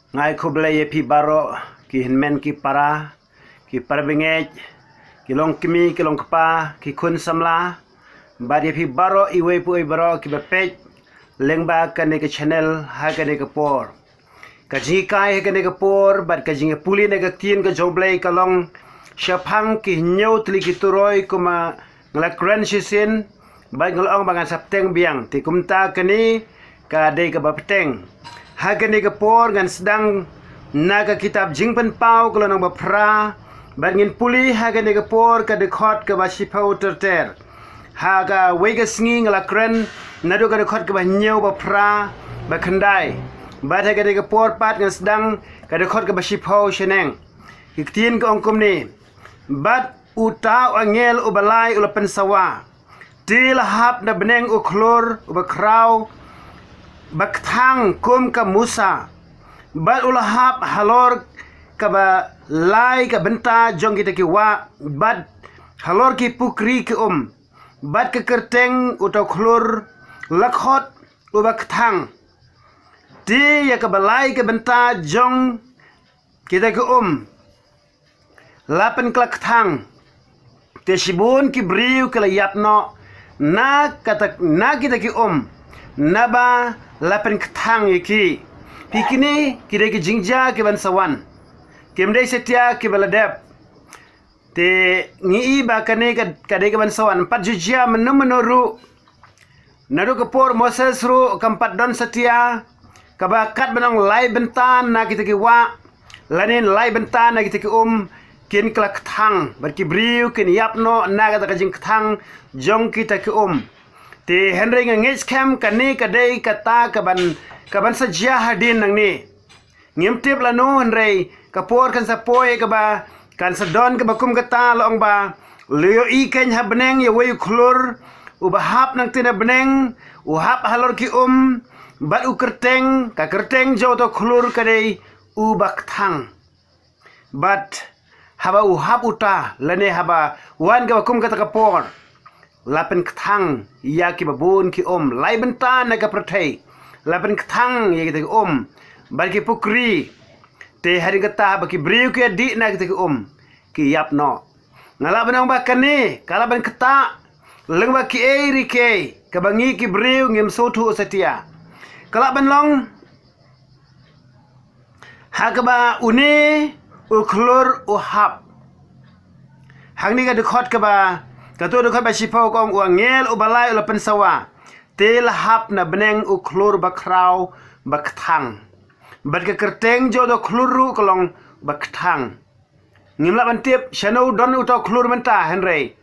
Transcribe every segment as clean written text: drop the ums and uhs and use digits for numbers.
ngai ko belai pi baro ki hinmen ki para ki parbengej ki long kimi ki long kapa ki kun samla badi pi baro iwe pu baro ki bepej lengba kane ke channel ha kane ke por ka ji kai kane ke por bad ka jinge puli ne ka tien ka joblei ka long syapang ki nyau tli ki turoi kuma ngla kren sisin bad ngolong bangan sapteng biang ti kumta kani ka dei ka bapteng ha kane ke por ngan sedang naga kitab jingpen pau kalau nang bapra bangin puli ha kane ke por ka dekhot ka basipau terter ha ka wega sngi ngla kren nado ka dekhot ka banyau bapra bakhandai bad ha kane ke por pat ngan sedang ka dekhot ka basipau sheneng iktien ka ongkom ni bad uta angel ubalai ulapen sawa til hap na beneng uklor ubakrau baktang kum ka musa bad ulahap halor ka ba lai ka benta jong kita ki wa bad halor ki pukri ki bad ke kerteng utau klor lakhot ubaktang ti ya ka balai ka benta jong kita ki lapen klak thang te shibun ki briu kala yapno na kita ki naba lapen thang yiki pikini kide ki jingja ki ban sawan kemde setia ki baladep te ngi ba kane ka de ki ban sawan pat jujia menuru naru ke por moses ru kampat don setia kabakat benang lai bentan na kita ki wa lanin lai bentan na kita ki kin klak thang barki briu kin yapno naga ta jing thang jong kita ki te henry ngis kem kani kadai kata kaban sajia hadin nang ni ngimtip lanu henry kapor kan sapoy ka ba kan sadon ka bakum kata long ba leo i ken habneng ye way klur ubahap nang tina beneng uhap halor ki bat u kerteng ka kerteng jo to klur kadai ubak thang bat haba uhap uta lane haba wan ka bakum kata kapor lapen kthang ya ki babun ki lai bentan na ka prathai lapen kthang ya kita ki bagi pukri te hari kata bagi briu ki di na kita ki ki yapno ngala benang ba kani kala ben kata leng ba ki eri ke ka bangi ki briu ngim sotu setia kala ben long hakaba uni uklur uhap hangni ka dekhot ka ba katu dekhot ba sipau kong uangel ubalai ulapen sawa til hap na beneng uklur bakrau baktang bad ke kerteng jo do kluru kolong baktang ngimla bantip shano don uto klur menta henry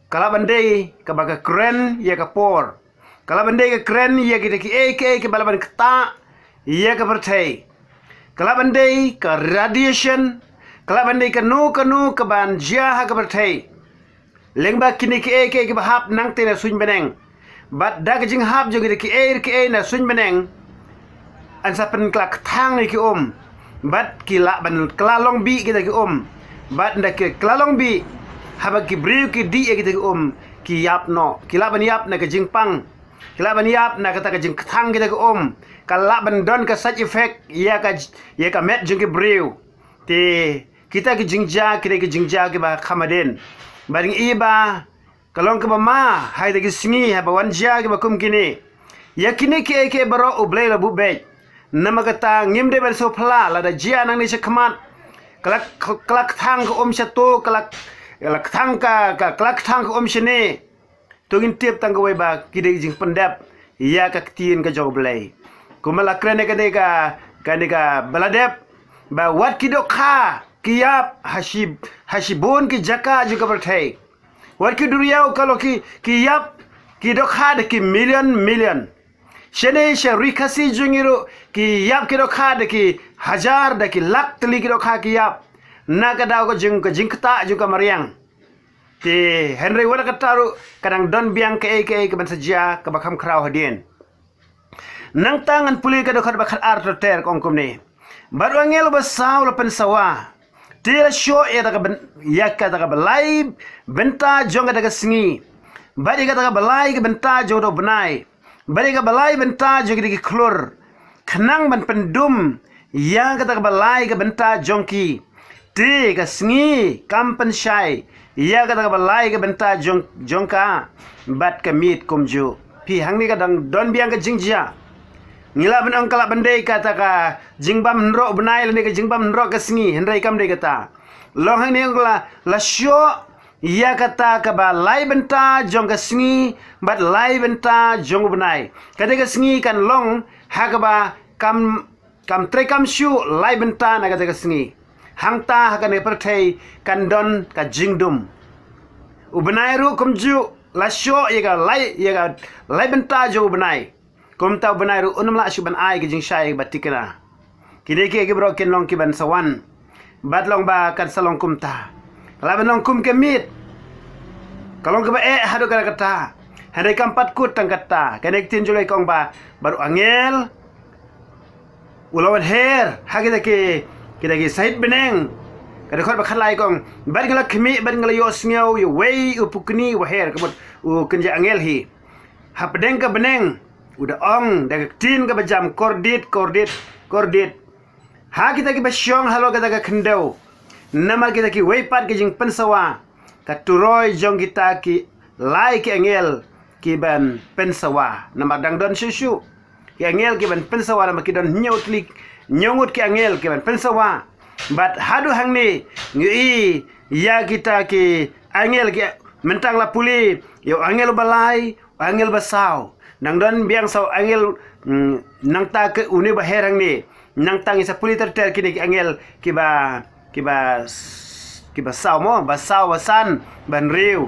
kala bandei ka baga kren ya ka por kala bandei ka kren ya kita ki ke balaban kta ya ka pertai kala bandei ka radiation kala bandei ka nu ka ban jia ha ka pertai lengba kini ki ke bahap nang tena suin beneng bat dag jing hap jo ki na suin beneng an sapen klak thang ki bat kila ban klalong bi kita ki bat ndak klalong bi haba ki briu ki di kita ki ki yap no kila ban yap na ka jing pang kila ban yap na kata ka jing thang kita ki kala ban don ka such effect ya ka met jing ki briu te kita ki jingja ki jingja ki ba khamaden baring iba kalong ke mama hai de singi ha bawan ja ke bakum kini yakini ke baro ublay la bubej nama kata ngimde ber so phla la da jia nang ni sekhamat kalak thang ko chato kalak thang ka kalak thang ko shene tugin tip tang ko ba kide jing pendap ya ka tin ka joblay kumala krene ka de ka baladep ba wat kido kha kiyap hasibun ki jaka juga berthai war ki duriau kalau ki yap ki dokha de ki million shene sharikasi jungiru ki yap ki dokha de ki hajar de ki lak tli ki dokha ki yap naga daw ko jingkta juga mariang te henry wala kataru kadang don biang ke ban saja ke bakam kraw hadien nang tangan puli ka dokha bakal art ter kongkom ni baru angel basaw lapen sawa tila show ya kata balai benta jong kata singi bari kata balai ke benta jong do benai bari kata balai benta jong di klur kenang ban pendum yang kata balai ke benta jongki te ke sngi kampen syai ya kata balai ke benta jongka bat ke mit kumju pi hang ni kadang don biang ke jingjia ngila benang kala bandai kata ka jingbam nro benai le ke jingbam nro ke sngi hendai kam de kata long hang ni la syo ia kata ka ba lai benta jong ke sngi bat lai benta jong benai kata ke sngi kan long ha ka ba kam tre kam shu lai benta na kata ke sngi hang ta ha kan perthai kan don ka jingdum u benai ru kumju la syo ia ka lai benta jong benai kum tau benai ru unam la shu ban ai ke jing shai batikna kide ke bro ken long ki ban sawan bat long ba kan salong kum ta la ban long kum ke mit kalong ke ba hadu kata hari kampat kut tang kata kanek tin julai kong ba baru angel ulawan her hagi kita ke sahid beneng kada khot ba khalai kong bar ngala khmi bar ngala yo sngeu yo wei upukni wa her kebut u kenja angel hi ha pedeng ke beneng udah ong dah tin ke bajam kordit ha kita ke basyong halo kata ke kendau nama kita ki weipat ke jing pensawa ka turoi jong kita ki lai ke angel ki ban pensawa nama dangdon susu ki angel ki ban pensawa nama ki don nyongut ki angel ki ban pensawa bat hadu hang ni ngi ya kita ki angel ki mentang la puli yo angel balai angel basau nang don biang sau angel nang ta ke uni baherang ni nang tang isa puli ter kini ki angel kiba sau mo basau basan ban riu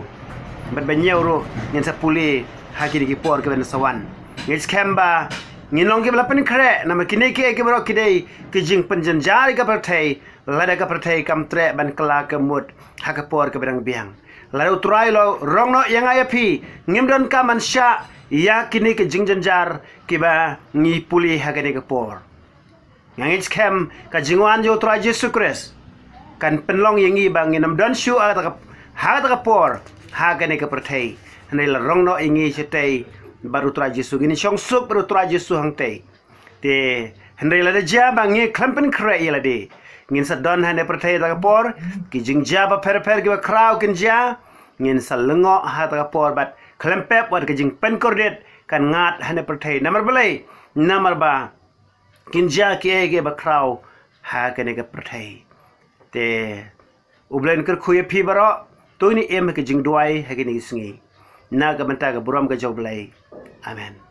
ban banyau ro ngen sa puli hakini ki por ke ban sawan ngis kemba nginong ki belapen kre nama kini ki bro kidei ki jing penjen jari ka perthai lada ka perthai kam tre ban kala ke mut hakapor ke berang biang lalu turai lo rong no yang ayapi ngimdon ka man sya ya kini ke jingjanjar kiba ngi puli hagade ke por ngangit kem ka jingwan jo tra Yesus Kristus kan penlong yangi bang nginam don shu aga ka por hagane ke perthai nei la rong no ingi chitei baru tra Yesus gini chong suk baru tra Yesus hang tei te hendai la ja bang ngi klampen kre ila de ngin sa don hane perthai ta ka por ki jingja ba per ki ba kraw kin ja ngin sa lengo ha ta ka por bat klempep wat ke jing pen kordet kan ngat hane perthai namar balai namar ba kinja ke bakraw ha kene ke perthai te ublen ker khuye phi baro to ni em ke jing duai ha ke ni sngi na ga banta ga buram ga joblai amen.